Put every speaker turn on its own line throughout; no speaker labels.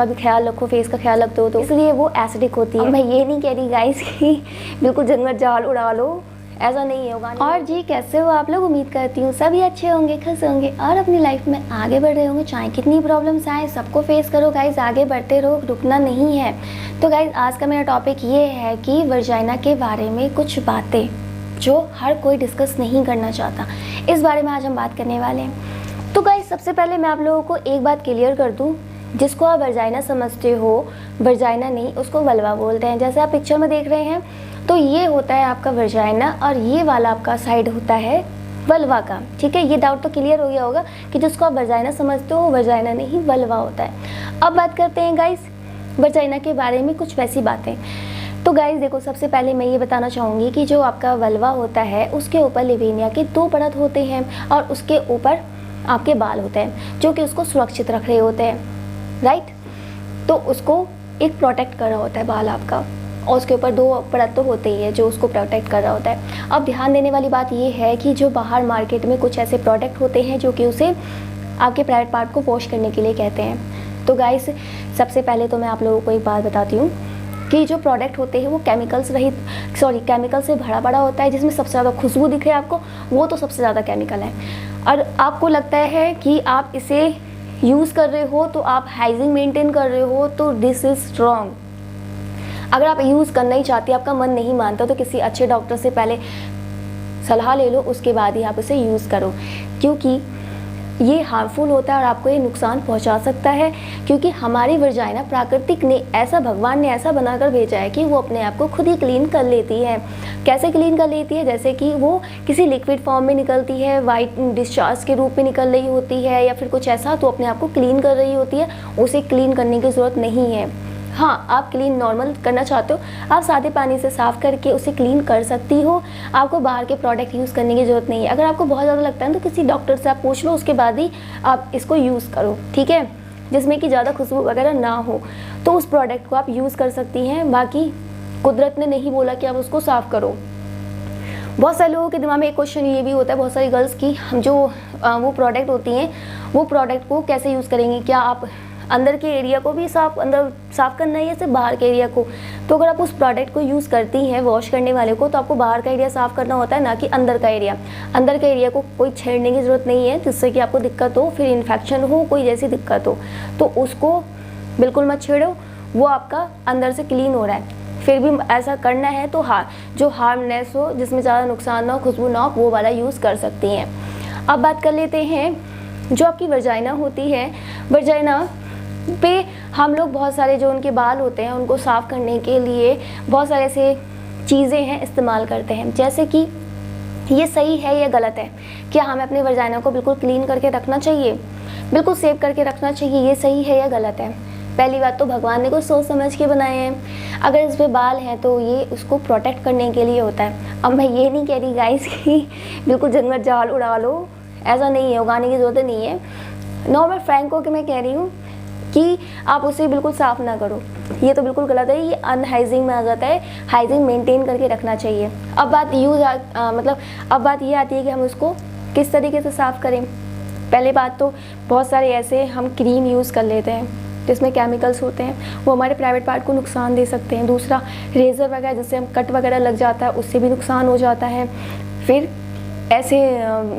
का भी ख्याल रखो, फेस का ख्याल रखते हो तो इसलिए वो एसिडिक होती है। मैं ये नहीं कह रही गाइस कि बिल्कुल जन्नत जाल उड़ा लो, ऐसा नहीं है होगा। और जी कैसे हो आप लोग, उम्मीद करती हूँ सभी अच्छे होंगे, खुश होंगे और अपनी लाइफ में आगे बढ़ रहे होंगे। चाहे कितनी प्रॉब्लम्स आए सबको फेस करो गाइस, आगे बढ़ते रहो, रुकना नहीं है। तो गाइस आज का मेरा टॉपिक ये है कि वर्जाइना के बारे में कुछ बातें जो हर कोई डिस्कस नहीं करना चाहता, इस बारे में आज हम बात करने वाले हैं। तो गाइस सबसे पहले मैं आप लोगों को एक बात क्लियर कर दूँ, जिसको आप वर्जाइना समझते हो, वर्जाइना नहीं उसको वल्वा बोलते हैं। जैसे आप पिक्चर में देख रहे हैं तो ये होता है आपका वर्जाइना और ये वाला आपका साइड होता है वल्वा का। ठीक है, ये डाउट तो क्लियर हो गया होगा कि जिसको आप वर्जाइना समझते हो वर्जाइना नहीं वल्वा होता है। अब बात करते हैं गाइस वर्जाइना के बारे में कुछ वैसी बातें। तो गाइस देखो, सबसे पहले मैं ये बताना चाहूँगी कि जो आपका वल्वा होता है उसके ऊपर लिवेनिया के 2 परत होते हैं और उसके ऊपर आपके बाल होते हैं जो कि उसको सुरक्षित रख रहे होते हैं, राइट। तो उसको एक प्रोटेक्ट कर रहा होता है बाल आपका, और उसके ऊपर 2 परत तो होते ही है जो उसको प्रोटेक्ट कर रहा होता है। अब ध्यान देने वाली बात ये है कि जो बाहर मार्केट में कुछ ऐसे प्रोडक्ट होते हैं जो कि उसे आपके प्राइवेट पार्ट को वॉश करने के लिए कहते हैं। तो गाइस सबसे पहले तो मैं आप लोगों को एक बात बताती हूँ कि जो प्रोडक्ट होते हैं वो केमिकल से भरा पड़ा होता है, जिसमें सबसे ज़्यादा खुशबू दिखे आपको, वो तो सबसे ज़्यादा केमिकल है। और आपको लगता है कि आप इसे यूज़ कर रहे हो तो आप हाइजीन मेंटेन कर रहे हो, तो दिस इज़ रॉन्ग। अगर आप यूज़ करना ही चाहते, आपका मन नहीं मानता, तो किसी अच्छे डॉक्टर से पहले सलाह ले लो, उसके बाद ही आप इसे यूज़ करो, क्योंकि ये हार्मफुल होता है और आपको ये नुकसान पहुंचा सकता है। क्योंकि हमारी वर्जाइना प्राकृतिक ने ऐसा, भगवान ने ऐसा बनाकर भेजा है कि वो अपने आप को खुद ही क्लीन कर लेती है। कैसे क्लीन कर लेती है? जैसे कि वो किसी लिक्विड फॉर्म में निकलती है, वाइट डिस्चार्ज के रूप में निकल रही होती है या फिर कुछ ऐसा, तो अपने आप को क्लीन कर रही होती है। उसे क्लीन करने की ज़रूरत नहीं है। हाँ, आप क्लीन नॉर्मल करना चाहते हो, आप सादे पानी से साफ़ करके उसे क्लीन कर सकती हो। आपको बाहर के प्रोडक्ट यूज़ करने की ज़रूरत नहीं है। अगर आपको बहुत ज़्यादा लगता है तो किसी डॉक्टर से आप पूछ लो, उसके बाद ही आप इसको यूज़ करो, ठीक है, जिसमें कि ज़्यादा खुशबू वगैरह ना हो, तो उस प्रोडक्ट को आप यूज़ कर सकती हैं। बाकी कुदरत ने नहीं बोला कि आप उसको साफ़ करो। बहुत सारे लोगों के दिमाग में एक क्वेश्चन ये भी होता है, बहुत सारी गर्ल्स की, हम जो वो प्रोडक्ट होती हैं वो प्रोडक्ट को कैसे यूज़ करेंगी, क्या आप अंदर के एरिया को भी साफ़ करना है या सिर्फ बाहर के एरिया को? तो अगर आप उस प्रोडक्ट को यूज़ करती हैं वॉश करने वाले को, तो आपको बाहर का एरिया साफ़ करना होता है, ना कि अंदर का एरिया। अंदर के एरिया को कोई छेड़ने की ज़रूरत नहीं है जिससे कि आपको दिक्कत हो, फिर इन्फेक्शन हो, कोई जैसी दिक्कत हो, तो उसको बिल्कुल मत छेड़ो। वो आपका अंदर से क्लीन हो रहा है। फिर भी ऐसा करना है तो जो हार्मनेस हो, जिसमें ज़्यादा नुकसान ना हो, खुशबू ना हो, वो वाला यूज़ कर सकती हैं। अब बात कर लेते हैं जो आपकी वर्जाइना होती है। वर्जाइना पे हम लोग बहुत सारे जो उनके बाल होते हैं उनको साफ़ करने के लिए बहुत सारे ऐसे चीज़ें हैं इस्तेमाल करते हैं। जैसे कि ये सही है या गलत है, क्या हमें अपने वर्जाइना को बिल्कुल क्लीन करके रखना चाहिए, बिल्कुल सेव करके रखना चाहिए, ये सही है या गलत है? पहली बात तो भगवान ने कुछ सोच समझ के बनाए हैं। अगर इस पर बाल हैं तो ये उसको प्रोटेक्ट करने के लिए होता है। अब मैं ये नहीं कह रही गाइस कि बिल्कुल जन्नत जाल उड़ा लो, ऐसा नहीं है, उगाने की ज़रूरत नहीं है। नॉर्मल फ्रैंक हो के मैं कह रही हूँ कि आप उसे बिल्कुल साफ़ ना करो, ये तो बिल्कुल गलत है, ये अनहाइजीन में आ जाता है। हाइजीन मेंटेन करके रखना चाहिए। अब बात अब बात ये आती है कि हम उसको किस तरीके से साफ़ करें। पहले बात तो बहुत सारे ऐसे हम क्रीम यूज़ कर लेते हैं जिसमें केमिकल्स होते हैं, वो हमारे प्राइवेट पार्ट को नुकसान दे सकते हैं। दूसरा, रेज़र वगैरह जिससे हम कट वगैरह लग जाता है उससे भी नुकसान हो जाता है। फिर ऐसे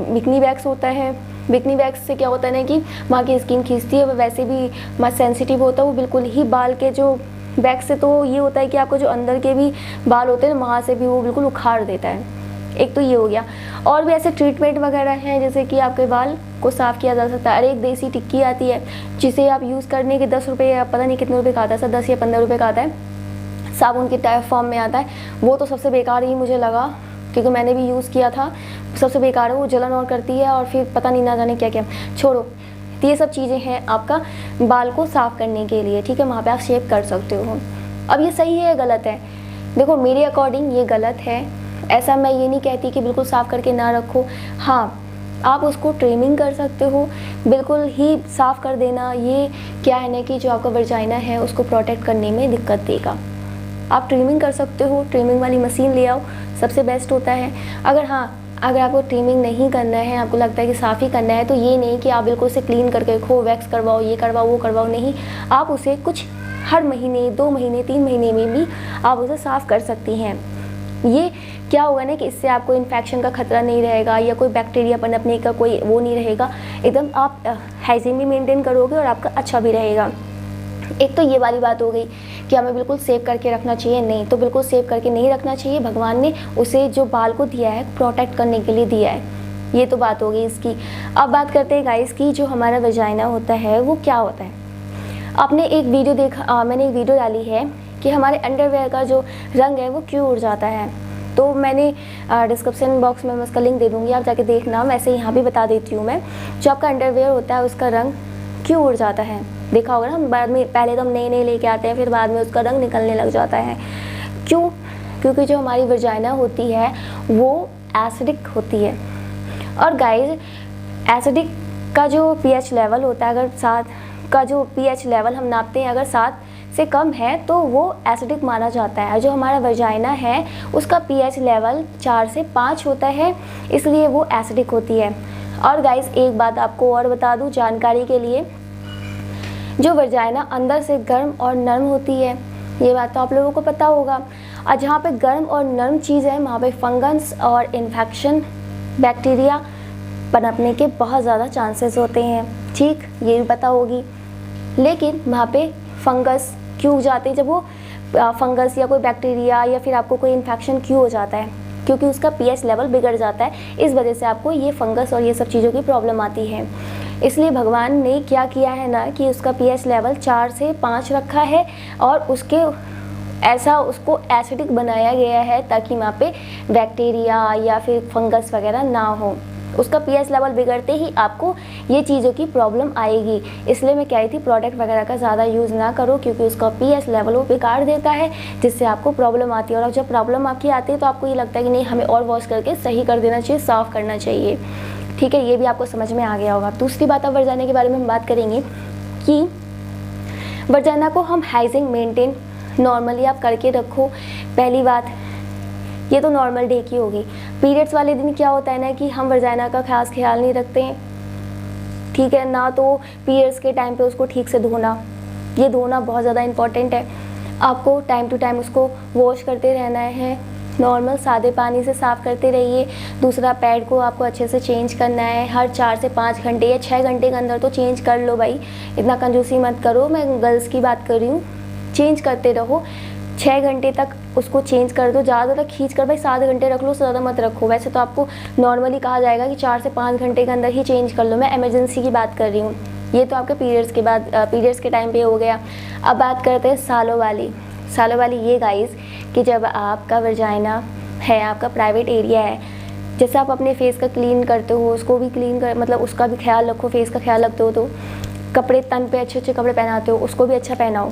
बिकनी वैक्स होता है, बिकनी वैक्स से क्या होता है ना कि वहाँ की स्किन खींचती है, वो वैसे भी मस्त सेंसिटिव होता है, वो बिल्कुल ही बाल के जो वैक्स से तो ये होता है कि आपको जो अंदर के भी बाल होते हैं वहाँ से भी वो बिल्कुल उखाड़ देता है। एक तो ये हो गया। और भी ऐसे ट्रीटमेंट वगैरह हैं जैसे कि आपके बाल को साफ़ किया जा सकता है। अरे एक देसी टिक्की आती है जिसे आप यूज़ करने के 10 रुपये या पता नहीं कितने रुपये का आता है, सर 10 या 15 रुपये का आता है, साबुन की टाइप फॉर्म में आता है। वो तो सबसे बेकार ही मुझे लगा क्योंकि मैंने भी यूज़ किया था, सबसे बेकार है, वो जलन और करती है और फिर पता नहीं ना जाने क्या क्या। छोड़ो, तो ये सब चीज़ें हैं आपका बाल को साफ़ करने के लिए, ठीक है, वहाँ पे आप शेव कर सकते हो। अब ये सही है या गलत है? देखो मेरे अकॉर्डिंग ये गलत है। ऐसा मैं ये नहीं कहती कि बिल्कुल साफ़ करके ना रखो, हाँ आप उसको ट्रिमिंग कर सकते हो, बिल्कुल ही साफ़ कर देना ये क्या है ना कि जो आपका वर्जाइना है उसको प्रोटेक्ट करने में दिक्कत देगा। आप ट्रिमिंग कर सकते हो, ट्रिमिंग वाली मशीन ले आओ, सबसे बेस्ट होता है। अगर हाँ अगर आपको ट्रिमिंग नहीं करना है, आपको लगता है कि साफ़ ही करना है, तो ये नहीं कि आप बिल्कुल उसे क्लीन करके रखो, वैक्स करवाओ, ये करवाओ, वो करवाओ, नहीं। आप उसे कुछ हर महीने, 2 महीने, 3 महीने में भी आप उसे साफ़ कर सकती हैं। ये क्या होगा ना कि इससे आपको इन्फेक्शन का खतरा नहीं रहेगा या कोई बैक्टीरिया पनपने का कोई वो नहीं रहेगा। एकदम आप हाइजीन भी मेंटेन करोगे और आपका अच्छा भी रहेगा। एक तो ये वाली बात हो गई कि हमें बिल्कुल सेव करके रखना चाहिए, नहीं तो बिल्कुल सेव करके नहीं रखना चाहिए। भगवान ने उसे जो बाल को दिया है प्रोटेक्ट करने के लिए दिया है, ये तो बात हो गई इसकी। अब बात करते हैं गाइस की जो हमारा वजाइना होता है वो क्या होता है। आपने एक वीडियो देखा, मैंने एक वीडियो डाली है कि हमारे अंडरवेयर का जो रंग है वो क्यों उड़ जाता है। तो मैंने डिस्क्रिप्शन बॉक्स में मैं उसका लिंक दे दूँगी, आप जाके देखना। वैसे यहाँ भी बता देती हूँ मैं, जो आपका अंडरवेयर होता है उसका रंग क्यों उड़ जाता है। देखा होगा ना, हम बाद में पहले तो हम नए नए लेके आते हैं, फिर बाद में उसका रंग निकलने लग जाता है। क्यों? क्योंकि जो हमारी वजाइना होती है वो एसिडिक होती है। और गाइस एसिडिक का जो पीएच लेवल होता है, अगर 7 का जो पीएच लेवल हम नापते हैं, अगर 7 से कम है तो वो एसिडिक माना जाता है। जो हमारा वजाइना है उसका पीएच लेवल 4 से 5 होता है, इसलिए वो एसिडिक होती है। और गाइस एक बात आपको और बता दूं जानकारी के लिए, जो वजाइना अंदर से गर्म और नरम होती है, ये बात तो आप लोगों को पता होगा। और जहाँ पे गर्म और नरम चीज़ है वहाँ पे फंगस और इन्फेक्शन, बैक्टीरिया पनपने के बहुत ज़्यादा चांसेस होते हैं, ठीक, ये भी पता होगी। लेकिन वहाँ पे फंगस क्यों उग जाते हैं, जब वो फंगस या कोई बैक्टीरिया या फिर आपको कोई इन्फेक्शन क्यों हो जाता है, क्योंकि उसका पीएच लेवल बिगड़ जाता है। इस वजह से आपको ये फंगस और ये सब चीज़ों की प्रॉब्लम आती है। इसलिए भगवान ने क्या किया है ना कि उसका पीएच लेवल 4 से 5 रखा है और उसको एसिडिक बनाया गया है ताकि वहाँ पे बैक्टीरिया या फिर फंगस वगैरह ना हो। उसका पीएच लेवल बिगड़ते ही आपको ये चीज़ों की प्रॉब्लम आएगी। इसलिए मैं कह रही थी प्रोडक्ट वगैरह का ज़्यादा यूज़ ना करो, क्योंकि उसका पीएच लेवल वो बिगाड़ देता है, जिससे आपको प्रॉब्लम आती है। और जब प्रॉब्लम आपकी आती है तो आपको ये लगता है कि नहीं, हमें और वॉश करके सही कर देना चाहिए, साफ़ करना चाहिए, ठीक है। ये भी आपको समझ में आ गया होगा। दूसरी बात, अब वजाइना के बारे में हम बात करेंगे कि वजाइना को हम हाइजीन मेंटेन नॉर्मली आप करके रखो। पहली बात, ये तो नॉर्मल डे की होगी। पीरियड्स वाले दिन क्या होता है ना कि हम वजाइना का खास ख्याल नहीं रखते हैं, ठीक है ना। तो पीरियड्स के टाइम पे उसको ठीक से धोना, ये धोना बहुत ज़्यादा इम्पॉर्टेंट है। आपको टाइम टू टाइम उसको वॉश करते रहना है, नॉर्मल सादे पानी से साफ़ करते रहिए। दूसरा, पैड को आपको अच्छे से चेंज करना है हर 4 से 5 घंटे या 6 घंटे के अंदर तो चेंज कर लो भाई, इतना कंजूसी मत करो। मैं गर्ल्स की बात कर रही हूँ, चेंज करते रहो। 6 घंटे तक उसको चेंज कर दो, ज़्यादा तक खींच कर भाई 7 घंटे रख लो, ज़्यादा मत रखो। वैसे तो आपको नॉर्मली कहा जाएगा कि 4 से 5 घंटे के अंदर ही चेंज कर लो, मैं इमरजेंसी की बात कर रही हूँ। ये तो आपके पीरियड्स के टाइम पे हो गया। अब बात करते हैं सालों वाली ये गाइस कि जब आपका वजाइना है, आपका प्राइवेट एरिया है, जैसे आप अपने फेस का क्लीन करते हो, उसको भी मतलब उसका भी ख्याल रखो, फेस का ख्याल रखते हो तो कपड़े, तन पे अच्छे अच्छे कपड़े पहनाते हो, उसको भी अच्छा पहनाओ।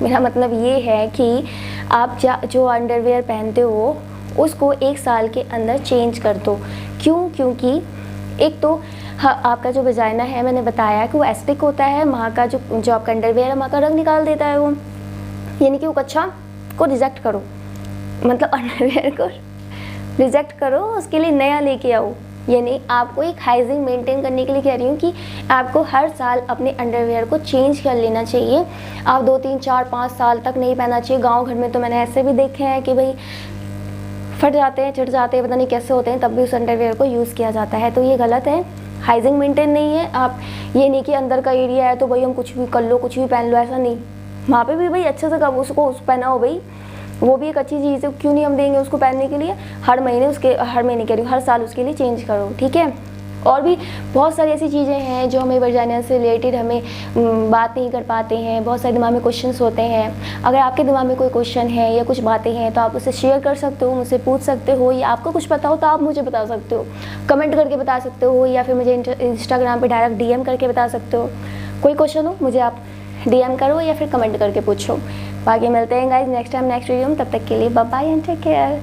मेरा मतलब ये है कि आप जो अंडरवेयर पहनते हो उसको 1 साल के अंदर चेंज कर दो। क्यों? क्योंकि एक तो आपका जो वजाइना है, मैंने बताया कि वो एसिडिक होता है, वहाँ का जो आपका अंडरवेयर है वहाँ का रंग निकाल देता है वो, यानी कि वो कच्चा को रिजेक्ट करो, मतलब अंडरवेयर को रिजेक्ट करो, उसके लिए नया लेके आओ। यानी आपको एक हाइजीन मेंटेन करने के लिए कह रही हूँ कि आपको हर साल अपने अंडरवेयर को चेंज कर लेना चाहिए। आप 2, 3, 4, 5 साल तक नहीं पहनना चाहिए। गांव घर में तो मैंने ऐसे भी देखे हैं कि भाई फट जाते हैं, चिढ़ जाते हैं, पता नहीं कैसे होते हैं, तब भी उस अंडरवेयर को यूज़ किया जाता है, तो ये गलत है, हाइजीन मेंटेन नहीं है। आप ये नहीं कि अंदर का एरिया है तो भाई हम कुछ भी कर लो, कुछ भी पहन लो, ऐसा नहीं। वहाँ पर भी भाई अच्छे से कब उसको पहनाओ भाई, वो भी एक अच्छी चीज़ है, क्यों नहीं हम देंगे उसको पहनने के लिए। हर महीने कह रही हूँ, हर साल उसके लिए चेंज करो, ठीक है। और भी बहुत सारी ऐसी चीज़ें हैं जो हमें वजाइना से रिलेटेड हमें बात नहीं कर पाते हैं, बहुत सारे दिमाग में क्वेश्चंस होते हैं। अगर आपके दिमाग में कोई क्वेश्चन है या कुछ बातें हैं तो आप उसे शेयर कर सकते हो, मुझसे पूछ सकते हो, या आपको कुछ पता हो तो आप मुझे बता सकते हो, कमेंट करके बता सकते हो, या फिर मुझे इंस्टाग्राम पर डायरेक्ट DM करके बता सकते हो। कोई क्वेश्चन हो मुझे आप DM करो या फिर कमेंट करके पूछो। बाकी मिलते हैं गाइस नेक्स्ट वीडियो में, तब तक के लिए bye bye and take care.